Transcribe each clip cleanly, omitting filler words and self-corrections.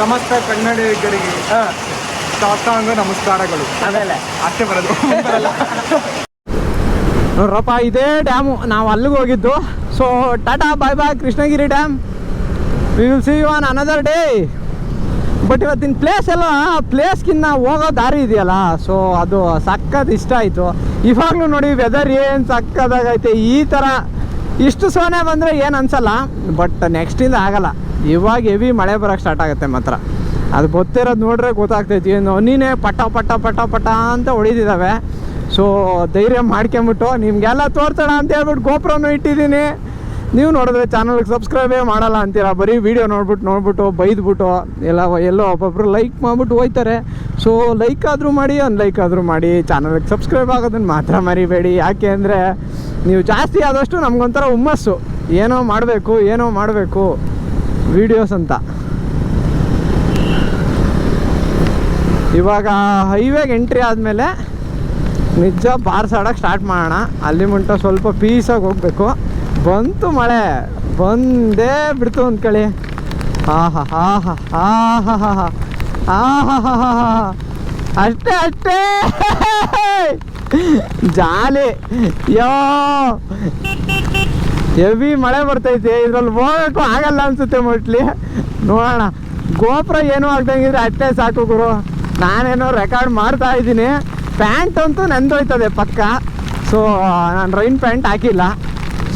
ಸಮಸ್ತ ಕನ್ನಡಿಗರಿಗೆ ಸಾಷ್ಟಾಂಗ ನಮಸ್ಕಾರಗಳು. ಆಮೇಲೆ ಅಷ್ಟೇ ಬರೋದು. ನೋಡ್ರಪ್ಪ, ಇದೇ ಡ್ಯಾಮು ನಾವು ಅಲ್ಲಿಗೆ ಹೋಗಿದ್ದು. So tata bye bye Krishnagiri dam. We will see you on another day. But ಇವತ್ತಿನ ಪ್ಲೇಸ್ ಎಲ್ಲ ಪ್ಲೇಸ್ಗಿನ್ನ ಹೋಗೋ ದಾರಿ ಇದೆಯಲ್ಲ, ಸೊ ಅದು ಸಕ್ಕತ್ ಇಷ್ಟ ಆಯಿತು. ಇವಾಗಲೂ ನೋಡಿ ವೆದರ್ ಏನು ಸಕ್ಕದಾಗೈತೆ. ಈ ಥರ ಇಷ್ಟು ಸೋನೆ ಬಂದರೆ ಏನು ಅನಿಸಲ್ಲ, ಬಟ್ ನೆಕ್ಸ್ಟಿಂದ ಆಗಲ್ಲ. ಇವಾಗ ಹೆವಿ ಮಳೆ ಬರೋಕ್ಕೆ ಸ್ಟಾರ್ಟ್ ಆಗುತ್ತೆ ಮಾತ್ರ. ಅದು ಗೊತ್ತಿರೋದು ನೋಡ್ರೆ ಗೊತ್ತಾಗ್ತೈತಿ. ನೀನೇ ಪಟ ಪಟ ಪಟ ಪಟ ಅಂತ ಹೊಡಿತಿದ್ದಾವೆ. ಸೊ ಧೈರ್ಯ ಮಾಡ್ಕೊಂಬಿಟ್ಟು ನಿಮಗೆಲ್ಲ ತೋರ್ಸೋಣ ಅಂತ ಹೇಳ್ಬಿಟ್ಟು ಗೋಪ್ರನೂ ಇಟ್ಟಿದ್ದೀನಿ. ನೀವು ನೋಡಿದ್ರೆ ಚಾನಲ್ಗೆ ಸಬ್ಸ್ಕ್ರೈಬೇ ಮಾಡಲ್ಲ ಅಂತೀರ. ಬರೀ ವೀಡಿಯೋ ನೋಡ್ಬಿಟ್ಟು ಬೈದ್ಬಿಟ್ಟು ಎಲ್ಲೋ ಒಬ್ಬೊಬ್ರು ಲೈಕ್ ಮಾಡಿಬಿಟ್ಟು ಹೋಯ್ತಾರೆ. ಸೊ ಲೈಕ್ ಆದರೂ ಮಾಡಿ, ಅನ್ಲೈಕ್ ಆದರೂ ಮಾಡಿ, ಚಾನಲ್ಗೆ ಸಬ್ಸ್ಕ್ರೈಬ್ ಆಗೋದನ್ನು ಮಾತ್ರ ಮರಿಬೇಡಿ. ಯಾಕೆ ಅಂದರೆ ನೀವು ಜಾಸ್ತಿ ಆದಷ್ಟು ನಮಗೊಂಥರ ಹುಮ್ಮಸ್ಸು, ಏನೋ ಮಾಡಬೇಕು ವೀಡಿಯೋಸ್ ಅಂತ. ಇವಾಗ ಹೈವೇಗೆ ಎಂಟ್ರಿ ಆದಮೇಲೆ ನಿಜ ಬಾರ್ಸಾಡೋಕ್ಕೆ ಸ್ಟಾರ್ಟ್ ಮಾಡೋಣ. ಅಲ್ಲಿ ಮುಂಟ ಸ್ವಲ್ಪ ಪೀಸಾಗಿ ಹೋಗಬೇಕು. ಬಂತು ಮಳೆ, ಬಂದೇ ಬಿಡ್ತು ಅಂದ್ಕೊಳ್ಳಿ. ಆಹಾ ಆಹಾ ಆಹಾ ಆಹಾ ಆಹಾ ಆಹಾ ಅಷ್ಟೇ ಜಾಲಿ. ಯೋ ಹೆವಿ ಮಳೆ ಬರ್ತೈತೆ. ಇದ್ರಲ್ಲಿ ಹೋಗೋಕ್ಕೂ ಆಗಲ್ಲ ಅನ್ಸುತ್ತೆ ಮೋಸ್ಟ್ಲಿ. ನೋಡೋಣ. ಗೋಪುರ ಏನೂ ಆಗ್ದಂಗಿದ್ರೆ ಅಷ್ಟೇ ಸಾಕು ಗುರು. ನಾನೇನೋ ರೆಕಾರ್ಡ್ ಮಾಡ್ತಾ ಇದ್ದೀನಿ. ಪ್ಯಾಂಟ್ ಅಂತೂ ನೆಂದೋಯ್ತದೆ ಪಕ್ಕ. ಸೊ ನಾನು ರೈನ್ ಪ್ಯಾಂಟ್ ಹಾಕಿಲ್ಲ.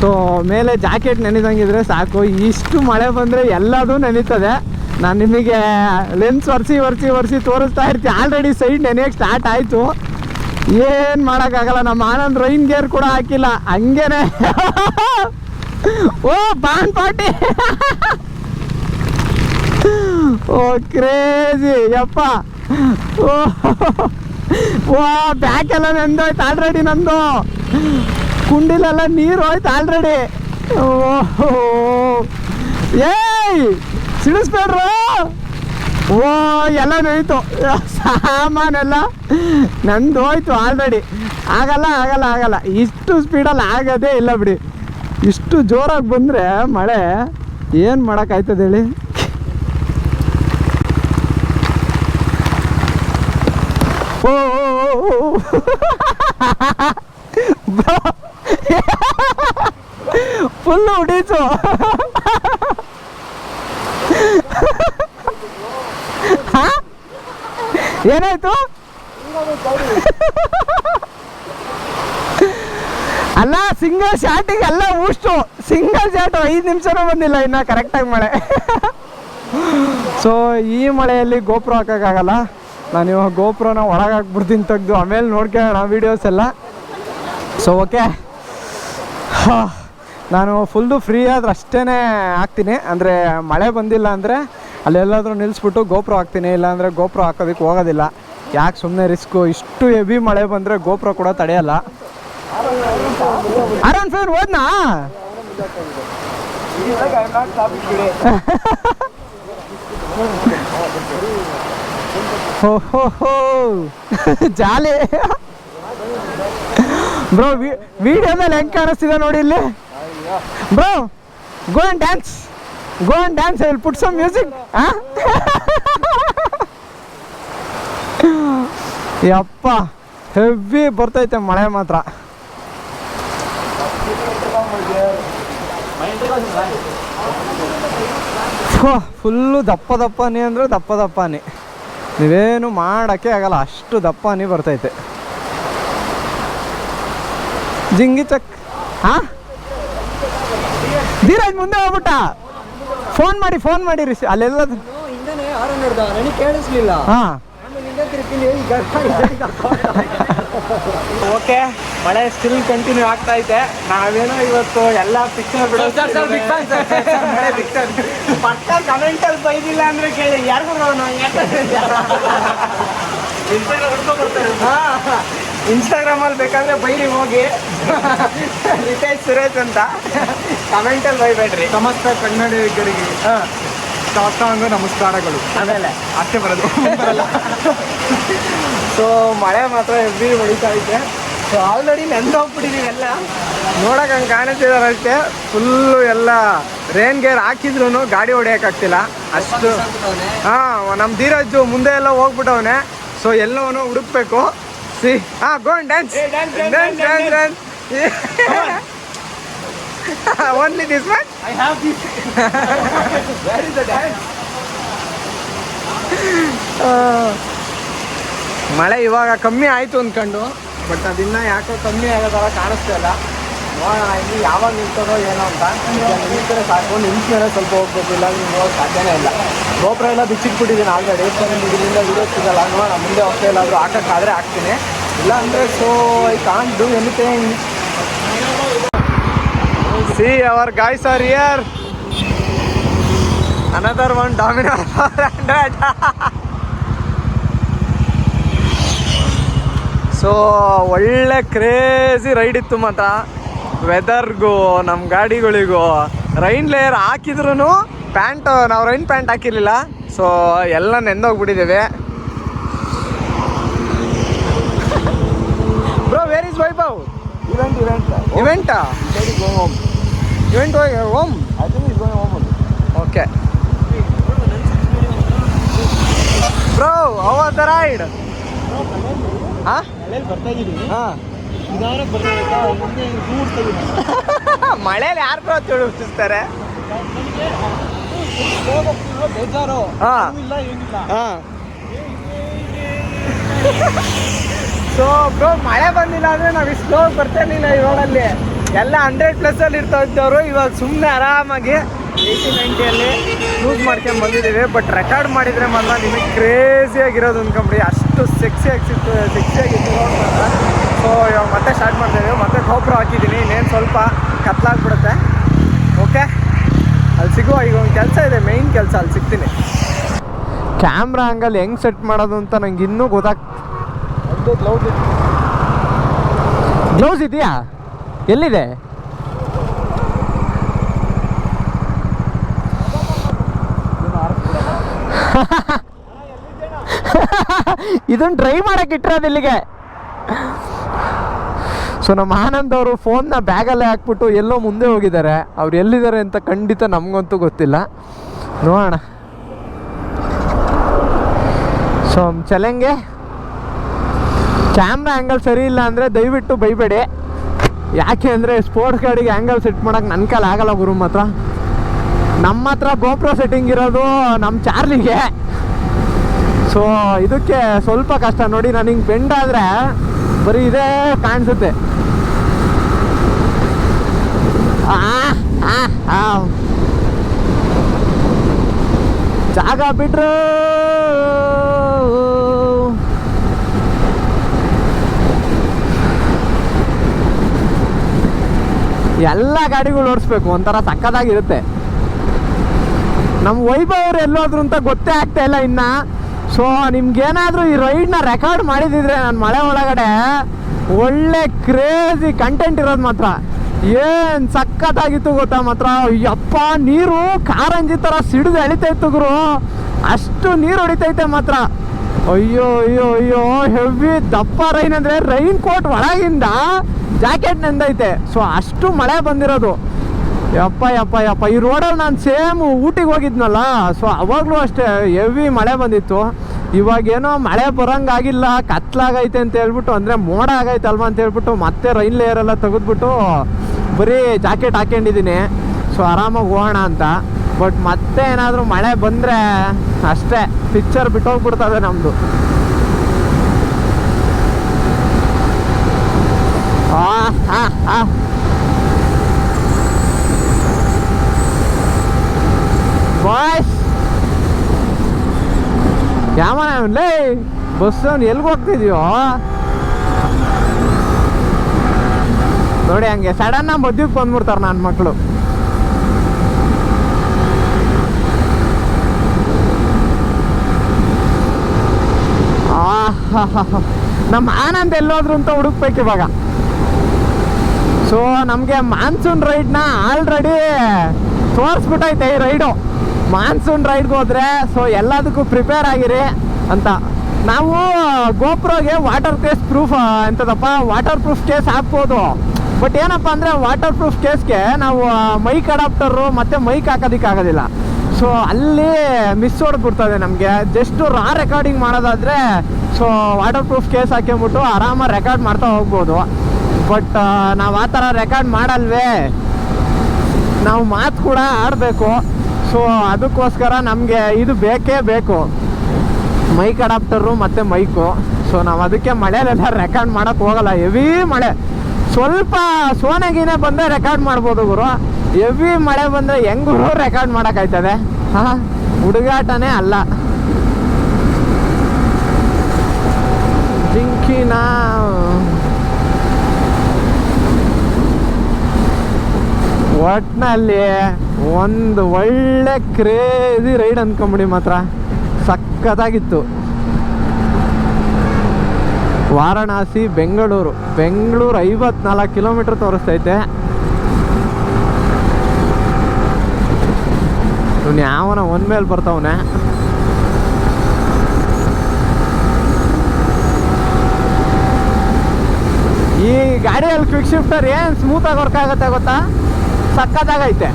ಸೊ ಮೇಲೆ ಜಾಕೆಟ್ ನೆನೆದಂಗಿದ್ರೆ ಸಾಕು. ಇಷ್ಟು ಮಳೆ ಬಂದರೆ ಎಲ್ಲದೂ ನೆನೀತದೆ. ನಾನು ನಿಮಗೆ ಲೆನ್ಸ್ ಒರೆಸಿ ತೋರಿಸ್ತಾ ಇರ್ತೀನಿ. ಆಲ್ರೆಡಿ ಸೈಡ್ ನೆನೆಯೋಕ್ಕೆ ಸ್ಟಾರ್ಟ್ ಆಯಿತು. ಏನು ಮಾಡೋಕ್ಕಾಗಲ್ಲ. ನಮ್ಮ ಆನಂದ್ ರೈನ್ ಗೇರ್ ಕೂಡ ಹಾಕಿಲ್ಲ, ಹಂಗೇನೆ. ಓ ಬಾನ್ ಪಾರ್ಟಿ. ಓ ಕ್ರೇಜಿ ಯಪ್ಪ. ಓ ಬ್ಯಾಕೆಲ್ಲ ನೆಂದೋಯ್ತು ಆಲ್ರೆಡಿ. ನಂದು ಕುಂಡಿಲೆಲ್ಲ ನೀರು ಹೋಯ್ತು ಆಲ್ರೆಡಿ. ಓಹೋ ಏಯ್ ಸಿಡಿಸ್ಬೇಡ್ರು. ಓ ಎಲ್ಲ ನೋಯ್ತು, ಸಾಮಾನೆಲ್ಲ ನಂದು ಹೋಯ್ತು ಆಲ್ರೆಡಿ. ಆಗಲ್ಲ. ಇಷ್ಟು ಸ್ಪೀಡಲ್ಲಿ ಆಗೋದೇ ಇಲ್ಲ ಬಿಡಿ. ಇಷ್ಟು ಜೋರಾಗಿ ಬಂದರೆ ಮಳೆ ಏನು ಮಾಡೋಕ್ಕಾಯ್ತದೆ ಹೇಳಿ. ಓ ಫುಲ್ಲು ಹೊಡೀತು. ಏನಾಯ್ತು? ಅಲ್ಲ ಸಿಂಗಲ್ ಶಾಟಿಗೆ ಎಲ್ಲ ಉಷ್ಟು. ಸಿಂಗಲ್ ಶಾಟ್ 5 ನಿಮಿಷನೂ ಬಂದಿಲ್ಲ ಇನ್ನು ಕರೆಕ್ಟಾಗಿ ಮಳೆ. ಸೊ ಈ ಮಳೆಯಲ್ಲಿ ಗೋಪುರ ಹಾಕೋಕ್ಕಾಗಲ್ಲ. ನಾನು ಇವಾಗ ಗೋಪುರನ ಒಳಗೆ ಹಾಕ್ಬಿಡ್ತೀನಿ ತೆಗೆದು. ಆಮೇಲೆ ನೋಡ್ಕೊಳ್ಳೋಣ ವೀಡಿಯೋಸ್ ಎಲ್ಲ. ಸೊ ಓಕೆ, ನಾನು ಫುಲ್ಲು ಫ್ರೀ ಆದ್ರೆ ಅಷ್ಟೇ ಹಾಕ್ತೀನಿ. ಅಂದರೆ ಮಳೆ ಬಂದಿಲ್ಲ ಅಂದರೆ ಅಲ್ಲೆಲ್ಲಾದರೂ ನಿಲ್ಲಿಸ್ಬಿಟ್ಟು ಗೋಪುರ ಹಾಕ್ತೀನಿ. ಇಲ್ಲಾಂದರೆ ಗೋಪುರ ಹಾಕೋದಕ್ಕೆ ಹೋಗೋದಿಲ್ಲ. ಯಾಕೆ ಸುಮ್ಮನೆ ರಿಸ್ಕು. ಇಷ್ಟು ಹೆವಿ ಮಳೆ ಬಂದರೆ ಗೋಪುರ ಕೂಡ ತಡೆಯಲ್ಲ. Around fair ಹೋದ್ನಾ? ಓಹೋ ಜಾಲಿ ಬ್ರೋ. ವಿಡಿಯೋದಲ್ಲಿ ಹೆಂಗೆ ಕಾಣಿಸ್ತಿದೆ ನೋಡಿ ಇಲ್ಲಿ bro. Go and dance. I will put some music. ಯಪ್ಪ ಹೆವಿ ಬರ್ತೈತೆ ಮಳೆ ಮಾತ್ರ. ಫುಲ್ಲು ದಪ್ಪನಿ ಅಂದರೆ ದಪ್ಪನಿ. ನೀವೇನು ಮಾಡೋಕ್ಕೆ ಆಗಲ್ಲ, ಅಷ್ಟು ದಪ್ಪನಿ ಬರ್ತೈತೆ. ಜಿಂಗಿ ಚಕ್. ಹಾಂ ಧೀರಜ್ ಮುಂದೆ ಹೋಗ್ಬಿಟ್ಟ. ಫೋನ್ ಮಾಡಿ ಅಲ್ಲೆಲ್ಲ ಕೇಳಿಸ್ಲಿಲ್ಲ. ಹಾಂ ಓಕೆ, ಮಳೆ ಸ್ಟಿಲ್ ಕಂಟಿನ್ಯೂ ಆಗ್ತಾ ಐತೆ. ನಾವೇನೋ ಇವತ್ತು ಎಲ್ಲ ಪಿಕ್ಚರ್ ಬಿಡೋದು ಪಕ್ಕ ಕಮೆಂಟಲ್ಲಿ ಬೈದಿಲ್ಲ ಅಂದರೆ ಕೇಳಿ ಯಾರಿಗೂ ಇನ್ಸ್ಟಾಗ್ರಾಮಲ್ಲಿ ಬೇಕಾದರೆ ಬೈರಿ ಹೋಗಿ ರಿತೇಶ್ ಸುರೇಶ್ ಅಂತ ಕಮೆಂಟಲ್ಲಿ ಬೈಬೇಡ್ರಿ. ಸಮಸ್ತ ಕನ್ನಡಿಗರಿಗೆ ಸಾಷ್ಟಾಂಗ ನಮಸ್ಕಾರಗಳು. ಆಮೇಲೆ ಅಷ್ಟೇ ಬರೋದು. ಸೊ ಮಳೆ ಮಾತ್ರ ಹೆವಿ ಹೊಡಿತಾ ಐತೆ. ಸೊ ಆಲ್ರೆಡಿ ನೆಂದೋಗ್ಬಿಟ್ಟಿದ್ದೀವಿ ಎಲ್ಲ. ನೋಡಕ್ಕೆ ಹಂಗೆ ಕಾಣಿಸ್ತಿದಾರೆ ಅಷ್ಟೇ. ಫುಲ್ಲು ಎಲ್ಲ ರೇನ್ ಗೇರ್ ಹಾಕಿದ್ರು ಗಾಡಿ ಹೊಡೆಯೋಕ್ಕಾಗ್ತಿಲ್ಲ ಅಷ್ಟು. ಹಾಂ, ನಮ್ಮ ಧೀರಜ್ಜು ಮುಂದೆ ಎಲ್ಲ ಹೋಗ್ಬಿಟ್ಟವನೆ. ಸೊ ಎಲ್ಲವನ್ನೂ ಹುಡುಕ್ಬೇಕು. See gone dance dance dance dance only this one. I have this. Where is the dance? ಮಳೆ ಇವಾಗ ಕಮ್ಮಿ ಆಯಿತು ಅಂದ್ಕೊಂಡು, ಬಟ್ ಅದನ್ನ ಯಾಕೋ ಕಮ್ಮಿ ಆಗೋ ಥರ ಕಾಣಿಸ್ತಾ ಇಲ್ಲ. ನೋಡೋಣ ಇನ್ನು ಯಾವಾಗ ನಿಲ್ತದೋ ಏನೋ ಅಂತ. ನಿಲ್ತಾರೆ ಸಾಕು, ನಿಲ್ಸ ಮೇಲೆ ಸ್ವಲ್ಪ ಹೋಗ್ಬೇಕು, ಇಲ್ಲ ನೀವು ಹೋಗೋಕೆ ಸಾಧ್ಯನೇ ಇಲ್ಲ. ಗೋಪುರ ಎಲ್ಲ ಬಿಚ್ಚಿಟ್ಬಿಟ್ಟಿದ್ದೀನಿ ಆಲ್ರೆಡಿ. ಸೊ ನಿಮ್ಗೆ ಇದರಿಂದ ವಿಡಿಯೋ ಸಿಗಲ್ಲ. ನೋಡೋಣ ಮುಂದೆ ಹೋಗ್ತಾ ಎಲ್ಲಾದರೂ ಹಾಕೋಕ್ಕಾದರೆ ಹಾಕ್ತೀನಿ, ಇಲ್ಲ ಅಂದರೆ so I can't do anything. See, our guys are here. Another one Domino 400. So ಒಳ್ಳೆ ಕ್ರೇಜಿ ರೈಡ್ ಇತ್ತು ಮಾತ್ರ. ವೆದರ್ಗೂ ನಮ್ಮ ಗಾಡಿಗಳಿಗೂ ರೈನ್ ಲೇಯರ್ ಹಾಕಿದ್ರು ಪ್ಯಾಂಟು, ನಾವು ರೈನ್ ಪ್ಯಾಂಟ್ ಹಾಕಿರಲಿಲ್ಲ. ಸೊ ಎಲ್ಲ ನೆಂದೋಗ್ಬಿಟ್ಟಿದ್ದೇವೆ. Bro, where is Vaibhav? ಇವೆಂಟಾ? Event home? I think he's going home only. Okay. Bro, how was the ride? Huh? ಮಳೆಯಲ್ಲಿ ಬರ್ತಾ ಇದ್ದೀನಿ. ಹಾಂ, ನಿಧಾನಕ್ಕೆ ಬರ್ತಾ ಇರತ್ತಾ ಮುಂದೆ ದೂಡ್ತಾ ಇದ್ದೀನಿ. ಮಳೇಲಿ ಯಾರು ಬ್ರೋ ತಿಳಿಸ್ತಾರೆ? ನನಗೆ ಹೋಗ್ತಿರೋ ಬೇಜಾರು. ಹಾಂ ಇಲ್ಲ ಏನಿಲ್ಲ. ಹಾಂ. ಸೊ ಬ್ರೋ, ಮಳೆ ಬಂದಿಲ್ಲ ಅಂದರೆ ನಾವು ಇಷ್ಟು ಹೋಗಿ ಬರ್ತಾಯಿರ್ಲಿಲ್ಲ ಈ ರೋಡಲ್ಲಿ. ಎಲ್ಲ 100+ ಇರ್ತಾ ಇದ್ದವರು ಇವಾಗ ಸುಮ್ಮನೆ ಆರಾಮಾಗಿ 80-90 ಯೂಸ್ ಮಾಡ್ಕೊಂಡು ಬಂದಿದ್ದೀವಿ. ಬಟ್ ರೆಕಾರ್ಡ್ ಮಾಡಿದರೆ ಮಾತ್ರ ನಿಮಗೆ ಕ್ರೇಜಿಯಾಗಿರೋದು ಅಂದ್ಕೊಂಬಿಡಿ. ಅಷ್ಟು ಸೆಕ್ಸಿಯಾಗಿತ್ತು ರೋಡ್ ಮಾತ್ರ. ಸೊ ಇವಾಗ ಮತ್ತೆ ಸ್ಟಾರ್ಟ್ ಮಾಡ್ತಾಯಿದ್ದೀವಿ. ಮತ್ತೆ ಗೋಪುರ ಹಾಕಿದ್ದೀನಿ. ಇನ್ನೇನು ಸ್ವಲ್ಪ ಕತ್ಲಾಗ್ಬಿಡುತ್ತೆ. ಓಕೆ, ಅಲ್ಲಿ ಸಿಗುವ. ಈಗ ಒಂದು ಕೆಲಸ ಇದೆ, ಮೇಯ್ನ್ ಕೆಲಸ, ಅಲ್ಲಿ ಸಿಗ್ತೀನಿ. ಕ್ಯಾಮ್ರಾ ಆ್ಯಂಗಲ್ ಹೆಂಗೆ ಸೆಟ್ ಮಾಡೋದು ಅಂತ ನಂಗೆ ಇನ್ನೂ ಗ್ಲೌಸ್ ಇದೆಯಾ? ಎಲ್ಲಿದೆ? ಇದನ್ನು ಡ್ರೈ ಮಾಡಕ್ಕೆ ಇಟ್ಟಿರೋದು ಇಲ್ಲಿಗೆ. ಸೊ ನಮ್ಮ ಆನಂದ್ ಅವರು ಫೋನ್ನ ಬ್ಯಾಗಲ್ಲೇ ಹಾಕ್ಬಿಟ್ಟು ಎಲ್ಲೋ ಮುಂದೆ ಹೋಗಿದ್ದಾರೆ. ಅವ್ರು ಎಲ್ಲಿದ್ದಾರೆ ಅಂತ ಖಂಡಿತ ನಮಗಂತೂ ಗೊತ್ತಿಲ್ಲ. ನೋಡೋಣ. ಸೊ ಚಲೆಂಗೆ. ಕ್ಯಾಮ್ರಾ ಆ್ಯಂಗಲ್ ಸರಿ ಇಲ್ಲ ಅಂದರೆ ದಯವಿಟ್ಟು ಬೈಬೇಡಿ. ಯಾಕೆ ಅಂದರೆ ಸ್ಪೋರ್ಟ್ಸ್ ಗಾಡಿಗೆ ಆ್ಯಂಗಲ್ ಸೆಟ್ ಮಾಡೋಕೆ ನನ್ನ ಕಾಲ ಆಗಲ್ಲ ಗುರು. ಮಾತ್ರ ನಮ್ಮ ಹತ್ರ ಗೋಪ್ರೋ ಸೆಟ್ಟಿಂಗ್ ಇರೋದು ನಮ್ಮ ಚಾರ್ಲಿಗೆ. ಸೊ ಇದಕ್ಕೆ ಸ್ವಲ್ಪ ಕಷ್ಟ ನೋಡಿ. ನಾನು ಹಿಂಗೆ ಬೆಂಡ್ ಆದರೆ ಬರೀ ಇದೇ ಕಾಣಿಸುತ್ತೆ. ಜಾಗ ಬಿಟ್ರು ಎಲ್ಲ ಗಾಡಿಗಳು ಓಡಿಸ್ಬೇಕು, ಒಂಥರ ಸಕ್ಕತ್ತಾಗಿರುತ್ತೆ. ನಮ್ಮ ವೈಭವ್ ಅವ್ರು ಎಲ್ಲೋದ್ರು ಅಂತ ಗೊತ್ತೇ ಆಗ್ತಾ ಇಲ್ಲ ಇನ್ನು. ಸೊ ನಿಮ್ಗೇನಾದರೂ ಈ ರೈಡ್ನ ರೆಕಾರ್ಡ್ ಮಾಡಿದಿದ್ರೆ ನಾನು ಮಳೆ ಒಳಗಡೆ ಒಳ್ಳೆ ಕ್ರೇಜಿ ಕಂಟೆಂಟ್ ಇರೋದು ಮಾತ್ರ. ಏನು ಸಕ್ಕತ್ತಾಗಿತ್ತು ಗೊತ್ತಾ ಮಾತ್ರ. ಯಪ್ಪ, ನೀರು ಕಾರಂಜಿ ಥರ ಸಿಡಿದು ಎಳಿತೈತು ಗುರು. ಅಷ್ಟು ನೀರು ಹೊಡಿತೈತೆ ಮಾತ್ರ. ಅಯ್ಯೋ ಅಯ್ಯೋ ಅಯ್ಯೋ, ಹೆವಿ ದಪ್ಪ ರೈನ್. ಅಂದರೆ ರೈನ್ ಕೋಟ್ ಒಳಗಿಂದ ಜಾಕೆಟ್ ನೆಂದೈತೆ. ಸೊ ಅಷ್ಟು ಮಳೆ ಬಂದಿರೋದು. ಯಪ್ಪ ಯಪ್ಪ ಯಪ್ಪ. ಈ ರೋಡಲ್ಲಿ ನಾನು ಸೇಮ್ ಊಟಿಗೆ ಹೋಗಿದ್ನಲ್ಲ, ಸೊ ಅವಾಗಲೂ ಅಷ್ಟೇ ಹೆವಿ ಮಳೆ ಬಂದಿತ್ತು. ಇವಾಗೇನೋ ಮಳೆ ಬರೋಂಗಾಗಿಲ್ಲ, ಕತ್ಲಾಗೈತೆ ಅಂತ ಹೇಳ್ಬಿಟ್ಟು, ಅಂದರೆ ಮೋಡ ಆಗೈತಲ್ವ ಅಂತ ಹೇಳ್ಬಿಟ್ಟು ಮತ್ತೆ ರೈನ್ ಲೇಯರೆಲ್ಲ ತೆಗೆದ್ಬಿಟ್ಟು ಬರೀ ಜಾಕೆಟ್ ಹಾಕ್ಕೊಂಡಿದ್ದೀನಿ. ಸೊ ಆರಾಮಾಗಿ ಹೋಗೋಣ ಅಂತ. ಬಟ್ ಮತ್ತೆ ಏನಾದರೂ ಮಳೆ ಬಂದರೆ ಅಷ್ಟೇ, ಪಿಕ್ಚರ್ ಬಿಟ್ಟೋಗ್ಬಿಡ್ತದೆ ನಮ್ಮದು. ಬಾಯ್ಸ್, ಯಾವನೇ ಬಸ್ ಎಲ್ಗೆ ಹೋಗ್ತಿದ್ಯೋ ನೋಡಿ. ಹಂಗೆ ಸಡನ್ನಾಗಿ ಮದ್ಯಕ್ಕೆ ಬಂದ್ಬಿಡ್ತಾರೆ ನನ್ನ ಮಕ್ಕಳು. ನಮ್ಮ ಆನಂದ್ ಎಲ್ಲೋದ್ರು ಅಂತ ಹುಡುಕ್ಬೇಕು ಇವಾಗ. ಸೊ ನಮಗೆ ಮಾನ್ಸೂನ್ ರೈಡ್ನ ಆಲ್ರೆಡಿ ತೋರಿಸ್ಬಿಟ್ಟೈತೆ ಈ ರೈಡು. ಮಾನ್ಸೂನ್ ರೈಡ್ಗೆ ಹೋದರೆ ಸೊ ಎಲ್ಲದಕ್ಕೂ ಪ್ರಿಪೇರ್ ಆಗಿರಿ ಅಂತ. ನಾವು ಗೋಪ್ರೋಗೆ ವಾಟರ್ ಪ್ರೂಫ್ ಎಂತದಪ್ಪ, ವಾಟರ್ ಪ್ರೂಫ್ ಕೇಸ್ ಹಾಕ್ಬೋದು. ಬಟ್ ಏನಪ್ಪ ಅಂದರೆ ವಾಟರ್ ಪ್ರೂಫ್ ಕೇಸ್ಗೆ ನಾವು ಮೈಕ್ ಅಡಾಪ್ಟರು ಮತ್ತು ಮೈಕ್ ಹಾಕೋದಕ್ಕಾಗೋದಿಲ್ಲ. ಸೊ ಅಲ್ಲಿ ಮಿಸ್ ಹೊಡೆದ್ಬಿಡ್ತದೆ ನಮಗೆ. ಜಸ್ಟು ರಾ ರೆಕಾರ್ಡಿಂಗ್ ಮಾಡೋದಾದರೆ ಸೊ ವಾಟರ್ ಪ್ರೂಫ್ ಕೇಸ್ ಹಾಕ್ಕೊಂಬಿಟ್ಟು ಆರಾಮಾಗಿ ರೆಕಾರ್ಡ್ ಮಾಡ್ತಾ ಹೋಗ್ಬೋದು. ಬಟ್ ನಾವು ಆ ಥರ ರೆಕಾರ್ಡ್ ಮಾಡಲ್ವೇ, ನಾವು ಮಾತು ಕೂಡ ಆಡಬೇಕು. ಸೊ ಅದಕ್ಕೋಸ್ಕರ ನಮಗೆ ಇದು ಬೇಕೇ ಬೇಕು, ಮೈಕ್ ಅಡಾಪ್ಟರು ಮತ್ತು ಮೈಕು. ಸೊ ನಾವು ಅದಕ್ಕೆ ಮಳೆಲೆಲ್ಲ ರೆಕಾರ್ಡ್ ಮಾಡೋಕ್ಕೆ ಹೋಗಲ್ಲ. ಹೆವಿ ಮಳೆ, ಸ್ವಲ್ಪ ಸೋನೆಗೀನೆ ಬಂದರೆ ರೆಕಾರ್ಡ್ ಮಾಡ್ಬೋದು ಗುರು. ಹೆವಿ ಮಳೆ ಬಂದರೆ ಹೆಂಗೂ ರೆಕಾರ್ಡ್ ಮಾಡೋಕ್ಕಾಯ್ತದೆ? ಹಾಂ, ಹುಡುಗಾಟನೇ ಅಲ್ಲ. ಜಿಂಕಿನ ಒಟ್ಟಿನಲ್ಲಿ ಒಂದು ಒಳ್ಳೆ ಕ್ರೇಜಿ ರೈಡ್ ಅಂದ್ಕೊಂಬಿಡಿ, ಮಾತ್ರ ಸಖತ್ತಾಗಿತ್ತು. ವಾರಣಾಸಿ ಬೆಂಗಳೂರು 54 ಕಿಲೋಮೀಟ್ರ್ ತೋರಿಸ್ತೈತೆ. ಇವ್ನು ಯಾವನ ಒಂದ್ ಮೇಲೆ ಬರ್ತಾವನೆ. ಈ ಗಾಡಿಯಲ್ಲಿ ಕ್ವಿಕ್ ಶಿಫ್ಟರ್ ಏನು ಸ್ಮೂತಾಗಿ ವರ್ಕ್ ಆಗುತ್ತೆ ಗೊತ್ತಾ? ಸಕ್ಕತ್ತಾಗೈತೆ.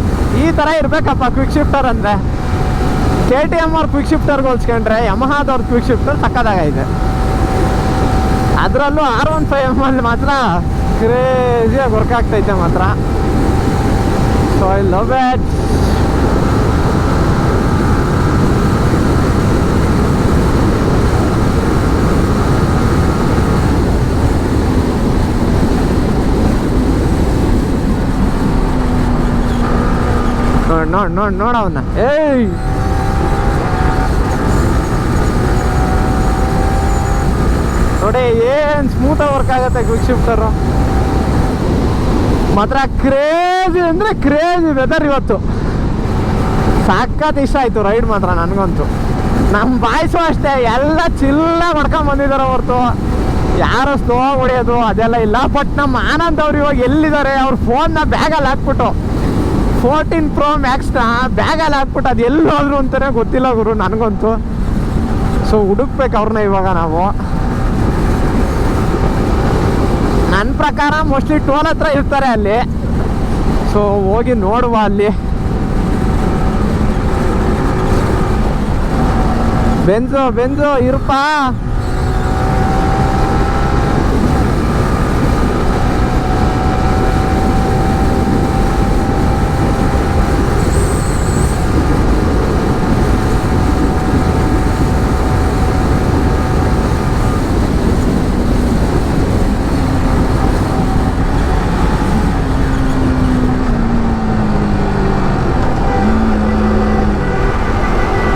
ಈ ಥರ ಇರಬೇಕಪ್ಪ ಕ್ವಿಕ್ ಶಿಫ್ಟರ್ ಅಂದರೆ. KTM ಅವ್ರ ಕ್ವಿಕ್ ಶಿಫ್ಟರ್ಗೆ ಹೋಲ್ಸ್ಕೊಂಡ್ರೆ ಯಮಹಾದವ್ರ ಕ್ವಿಕ್ ಶಿಫ್ಟರ್ ಸಕ್ಕತ್ತಾಗೈತೆ. ಅದರಲ್ಲೂ R15 ಮಾತ್ರ ಕ್ರೇಜಿಯಾಗಿ ವರ್ಕ್ ಆಗ್ತೈತೆ ಮಾತ್ರ. So I love it. ನೋಡ ಅವನ್ನ. ಏಯ್ ನೋಡಿ ಏನು ಸ್ಮೂತಾಗಿ ವರ್ಕ್ ಆಗುತ್ತೆ ಕ್ವಿಕ್ ಶಿಫ್ಟರು. ಮಾತ್ರ ಕ್ರೇಜಿ ಅಂದರೆ ಕ್ರೇಜಿ ವೆದರ್ ಇವತ್ತು. ಸಖತ್ ಇಷ್ಟ ಆಯಿತು ರೈಡ್ ಮಾತ್ರ ನನಗಂತೂ. ನಮ್ಮ ಬಾಯ್ಸು ಅಷ್ಟೇ ಎಲ್ಲ ಚಿಲ್ಲ ಮಾಡ್ಕೊಂಡು ಬಂದಿದ್ದಾರೆ ಹೊರತು ಯಾರು ಸ್ಲೋ ಹೊಡೆಯೋದು ಅದೆಲ್ಲ ಇಲ್ಲ. ಬಟ್ ನಮ್ಮ ಆನಂದ್ ಅವ್ರು ಇವಾಗ ಎಲ್ಲಿದ್ದಾರೆ? ಅವ್ರ ಫೋನ್ನ ಬ್ಯಾಗಲ್ಲಿ ಹಾಕ್ಬಿಟ್ಟು 14 Pro Maxನ ಬ್ಯಾಗಲ್ಲಿ ಹಾಕ್ಬಿಟ್ಟು ಅದು ಎಲ್ಲಿ ಹೋದ್ರು ಅಂತಲೇ ಗೊತ್ತಿಲ್ಲ ಗುರು ನನಗಂತೂ. ಸೊ ಹುಡುಕ್ಬೇಕು ಅವ್ರನ್ನ ಇವಾಗ ನಾವು. ನನ್ನ ಪ್ರಕಾರ ಮೋಸ್ಟ್ಲಿ ಟೋಲ್ ಹತ್ರ ಇರ್ತಾರೆ ಅಲ್ಲಿ. ಸೊ ಹೋಗಿ ನೋಡುವ ಅಲ್ಲಿ. ಬೆಂಜು ಇರಪ್ಪ.